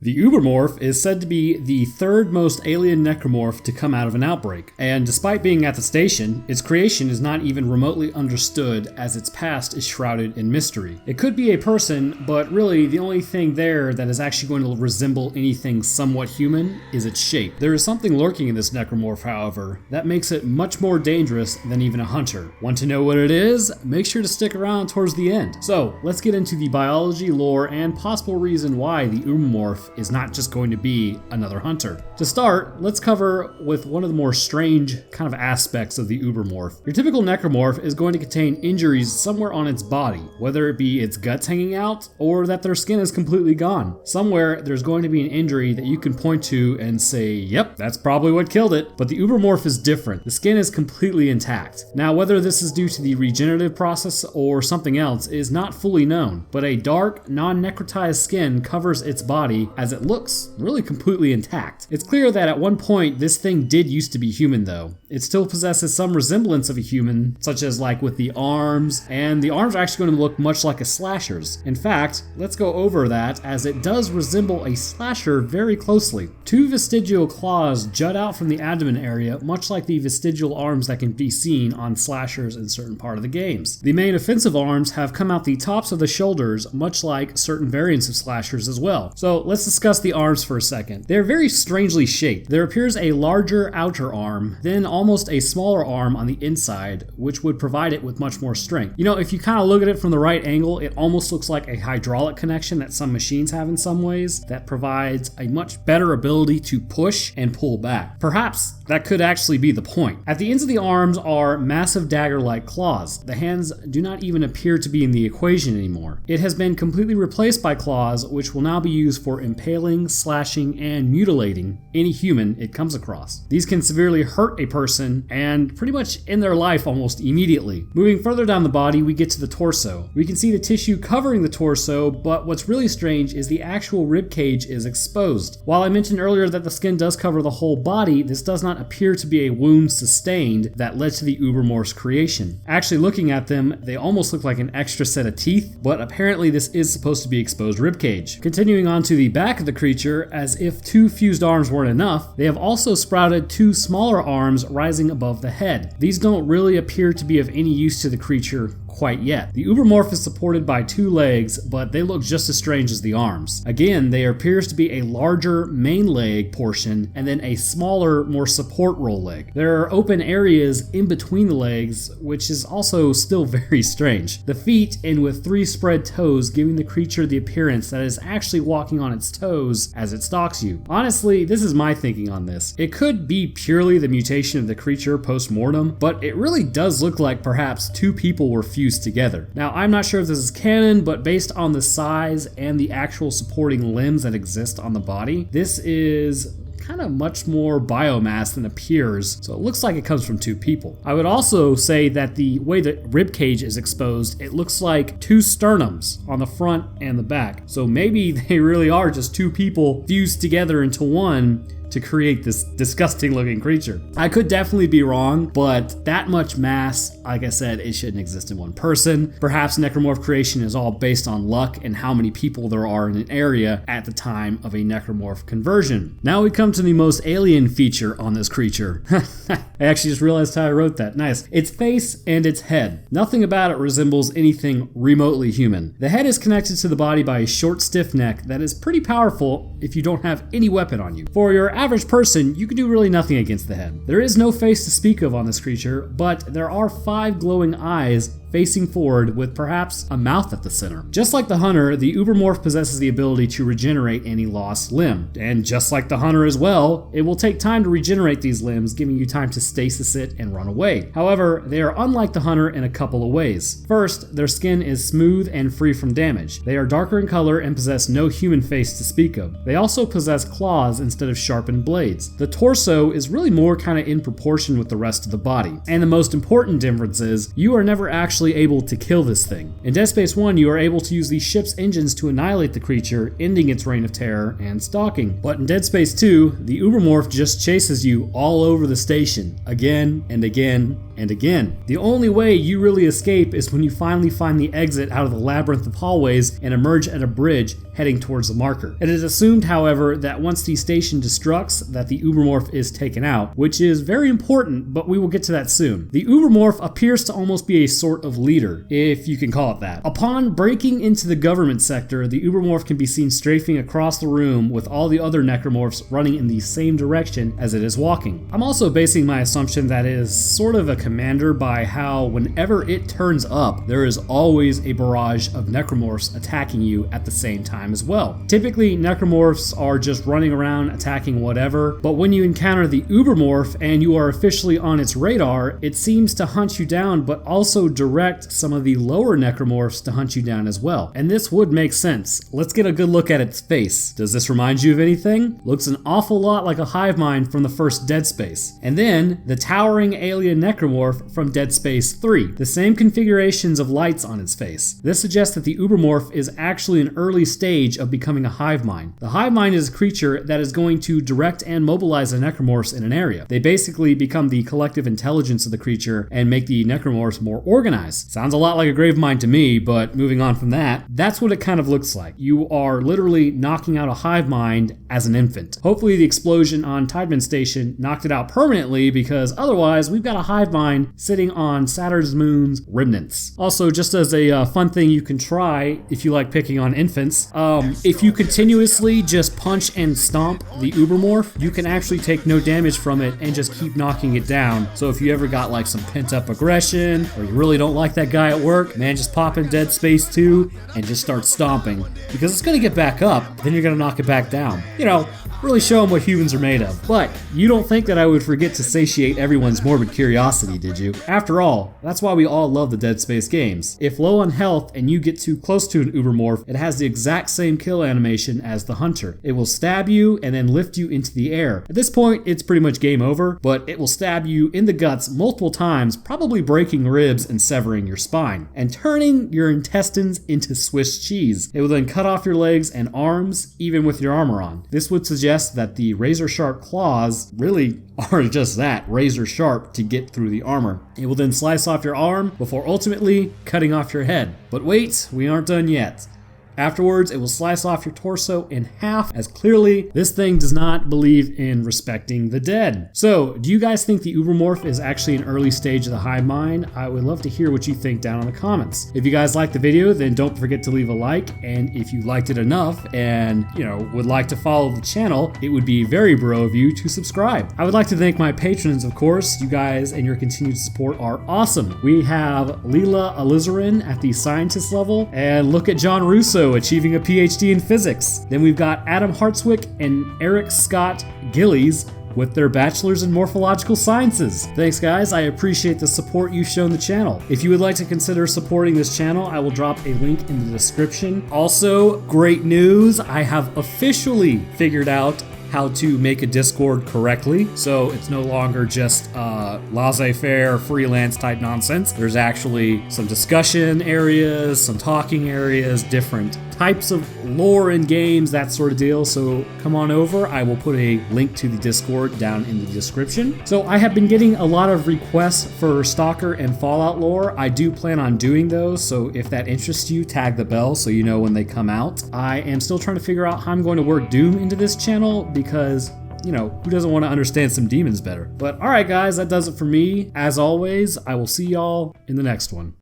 The Ubermorph is said to be the third most alien necromorph to come out of an outbreak, and despite being at the station, its creation is not even remotely understood as its past is shrouded in mystery. It could be a person, but really the only thing there that is actually going to resemble anything somewhat human is its shape. There is something lurking in this necromorph, however, that makes it much more dangerous than even a hunter. Want to know what it is? Make sure to stick around towards the end. So let's get into the biology, lore, and possible reason why the Ubermorph is not just going to be another hunter. To start, let's cover with one of the more strange kind of aspects of the Ubermorph. Your typical necromorph is going to contain injuries somewhere on its body, whether it be its guts hanging out or that their skin is completely gone. Somewhere there's going to be an injury that you can point to and say, yep, that's probably what killed it. But the Ubermorph is different. The skin is completely intact. Now, whether this is due to the regenerative process or something else is not fully known, but a dark, non-necrotized skin covers its body as it looks really completely intact. It's clear that at one point this thing did used to be human though. It still possesses some resemblance of a human, such as like with the arms, and the arms are actually going to look much like a slasher's. In fact, let's go over that as it does resemble a slasher very closely. Two vestigial claws jut out from the abdomen area, much like the vestigial arms that can be seen on slashers in certain part of the games. The main offensive arms have come out the tops of the shoulders, much like certain variants of slashers as well. So let's discuss the arms for a second. They're very strangely shaped. There appears a larger outer arm, then almost a smaller arm on the inside, which would provide it with much more strength. You know, if you kind of look at it from the right angle, it almost looks like a hydraulic connection that some machines have in some ways that provides a much better ability to push and pull back. Perhaps that could actually be the point. At the ends of the arms are massive dagger-like claws. The hands do not even appear to be in the equation anymore. It has been completely replaced by claws, which will now be used for impaling, slashing, and mutilating any human it comes across. These can severely hurt a person and pretty much end their life almost immediately. Moving further down the body, we get to the torso. We can see the tissue covering the torso, but what's really strange is the actual rib cage is exposed. While I mentioned earlier that the skin does cover the whole body, this does not appear to be a wound sustained that led to the Ubermorph's creation. Actually, looking at them, they almost look like an extra set of teeth, but apparently this is supposed to be exposed rib cage. Continuing on to the back of the creature, as if two fused arms weren't enough, they have also sprouted two smaller arms rising above the head. These don't really appear to be of any use to the creature quite yet. The Ubermorph is supported by two legs, but they look just as strange as the arms. Again, there appears to be a larger main leg portion and then a smaller, more support role leg. There are open areas in between the legs, which is also still very strange. The feet end with three spread toes, giving the creature the appearance that it is actually walking on its toes as it stalks you. Honestly, this is my thinking on this. It could be purely the mutation of the creature post-mortem, but it really does look like perhaps two people were fused together. Now, I'm not sure if this is canon, but based on the size and the actual supporting limbs that exist on the body, this is kind of much more biomass than appears, so it looks like it comes from two people. I would also say that the way the rib cage is exposed, it looks like two sternums on the front and the back. So maybe they really are just two people fused together into one to create this disgusting looking creature. I could definitely be wrong, but that much mass, like I said, it shouldn't exist in one person. Perhaps necromorph creation is all based on luck and how many people there are in an area at the time of a necromorph conversion. Now we come to the most alien feature on this creature. I actually just realized how I wrote that. Nice. Its face and its head. Nothing about it resembles anything remotely human. The head is connected to the body by a short, stiff neck that is pretty powerful if you don't have any weapon on you. For your average person, you can do really nothing against the head. There is no face to speak of on this creature, but there are 5 glowing eyes facing forward with perhaps a mouth at the center. Just like the hunter, the Ubermorph possesses the ability to regenerate any lost limb. And just like the hunter as well, it will take time to regenerate these limbs, giving you time to stasis it and run away. However, they are unlike the hunter in a couple of ways. First, their skin is smooth and free from damage. They are darker in color and possess no human face to speak of. They also possess claws instead of sharpened blades. The torso is really more kind of in proportion with the rest of the body. And the most important difference is, you are never actually able to kill this thing. In Dead Space 1, you are able to use the ship's engines to annihilate the creature, ending its reign of terror and stalking. But in Dead Space 2, the Ubermorph just chases you all over the station, again and again and again. The only way you really escape is when you finally find the exit out of the labyrinth of hallways and emerge at a bridge heading towards the marker. It is assumed, however, that once the station destructs, that the Ubermorph is taken out, which is very important, but we will get to that soon. The Ubermorph appears to almost be a sort of leader, if you can call it that. Upon breaking into the government sector, the Ubermorph can be seen strafing across the room with all the other necromorphs running in the same direction as it is walking. I'm also basing my assumption that it is sort of a commander by how whenever it turns up, there is always a barrage of necromorphs attacking you at the same time as well. Typically, necromorphs are just running around attacking whatever, but when you encounter the Ubermorph and you are officially on its radar, it seems to hunt you down, but also direct some of the lower necromorphs to hunt you down as well. And this would make sense. Let's get a good look at its face. Does this remind you of anything? Looks an awful lot like a hive mind from the first Dead Space. And then, the towering alien necromorph from Dead Space 3. The same configurations of lights on its face. This suggests that the Ubermorph is actually an early stage of becoming a hive mind. The hive mind is a creature that is going to direct and mobilize the necromorphs in an area. They basically become the collective intelligence of the creature and make the necromorphs more organized. Sounds a lot like a grave mind to me, but moving on from that, that's what it kind of looks like. You are literally knocking out a hive mind as an infant. Hopefully the explosion on Tideman Station knocked it out permanently, because otherwise we've got a hive mind sitting on Saturn's moon's remnants. Also, just as a fun thing you can try if you like picking on infants, if you continuously just punch and stomp the Ubermorph, you can actually take no damage from it and just keep knocking it down. So if you ever got like some pent up aggression, or you really don't like that guy at work, man, just pop in Dead Space 2 and just start stomping, because it's gonna get back up, then you're gonna knock it back down. You know, really show them what humans are made of. But you don't think that I would forget to satiate everyone's morbid curiosity, did you? After all, that's why we all love the Dead Space games. If low on health and you get too close to an Ubermorph, it has the exact same kill animation as the hunter. It will stab you and then lift you into the air. At this point, it's pretty much game over, but it will stab you in the guts multiple times, probably breaking ribs and severing your spine, and turning your intestines into Swiss cheese. It will then cut off your legs and arms, even with your armor on. This would suggest that the razor-sharp claws really are just that, razor-sharp to get through the armor. It will then slice off your arm before ultimately cutting off your head. But wait, we aren't done yet. Afterwards, it will slice off your torso in half, as clearly this thing does not believe in respecting the dead. So, do you guys think the Ubermorph is actually an early stage of the hive mind? I would love to hear what you think down in the comments. If you guys liked the video, then don't forget to leave a like, and if you liked it enough and, would like to follow the channel, it would be very bro of you to subscribe. I would like to thank my patrons, of course. You guys and your continued support are awesome. We have Leela Alizarin at the scientist level, and look at John Russo achieving a PhD in physics. Then we've got Adam Hartswick and Eric Scott Gillies with their bachelors in morphological sciences. Thanks guys, I appreciate the support you've shown the channel. If you would like to consider supporting this channel, I will drop a link in the description. Also, great news, I have officially figured out how to make a Discord correctly, so it's no longer just laissez-faire freelance type nonsense. There's actually some discussion areas, some talking areas, different types of lore in games, that sort of deal. So come on over. I will put a link to the Discord down in the description. So I have been getting a lot of requests for Stalker and Fallout lore. I do plan on doing those, so if that interests you, tag the bell so you know when they come out. I am still trying to figure out how I'm going to work Doom into this channel, because who doesn't want to understand some demons better? But alright guys, that does it for me. As always, I will see y'all in the next one.